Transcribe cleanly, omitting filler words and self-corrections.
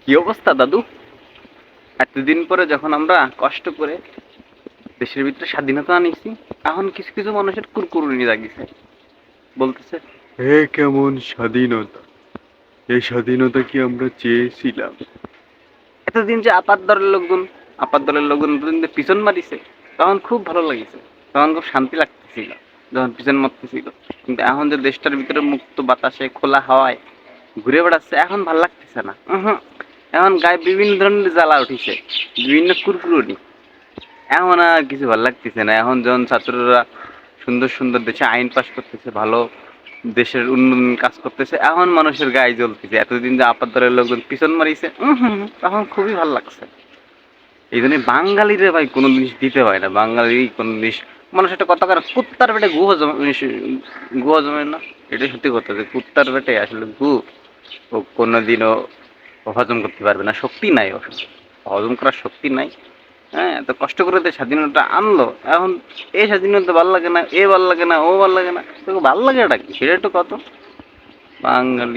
কি অবস্থা দাদু? এতদিন পরে যখন আমরা কষ্ট করে দেশের ভিতরে স্বাধীনতা আনিছি, এখন কিছু কিছু মানুষের কুরকুরনি জাগিছে, বলতেছে হে কেমন স্বাধীনতা, এই স্বাধীনতা কি আমরা চেয়েছিলাম? এতদিন যে আপাত দলের লোকজন এতদিন যে পিছন মারিছে, তখন খুব ভালো লাগিছে, তখন খুব শান্তি লাগতেছিল যখন পিছন মারতেছিল। কিন্তু এখন যে দেশটার ভিতরে মুক্ত বাতাসে খোলা হাওয়ায় ঘুরে বেড়াচ্ছে, এখন ভাল লাগতেছে না। এখন গায়ে বিভিন্ন ধরনের জ্বালা উঠিছে, বিভিন্ন কুরকুরনি। এখন আর কিছু ভালো লাগতেছে না। এখন যখন ছাত্ররা সুন্দর সুন্দর দেশে আইন পাস করতেছে, ভালো দেশের উন্নয়ন কাজ করতেছে, এখন মানুষের গায়ে জ্বলতেছে। এতদিন যে আপাত দলের লোকজন পিছন মারিছে, তখন খুবই ভালো লাগছে। এই জন্য বাঙালিরে ভাই কোনো জিনিস দিতে হয় না। বাঙালি কোনো জিনিস, মানুষ একটা কথা করে, কুত্তার পেটে গুহ জমে না। এটাই সত্যি কথা, যে কুত্তার পেটে আসলে গু ও কোনোদিনও হজম করতে পারবে না, শক্তি নাই, হজম করার শক্তি নাই। হ্যাঁ, তো কষ্ট করে তো স্বাধীনতা আনলো, এখন এই স্বাধীনতা ভাল লাগে না, এ ভাল লাগে না, ও ভাল লাগে না, তোকে ভাল লাগে এটা কি, সেটা একটু কত। বাঙালি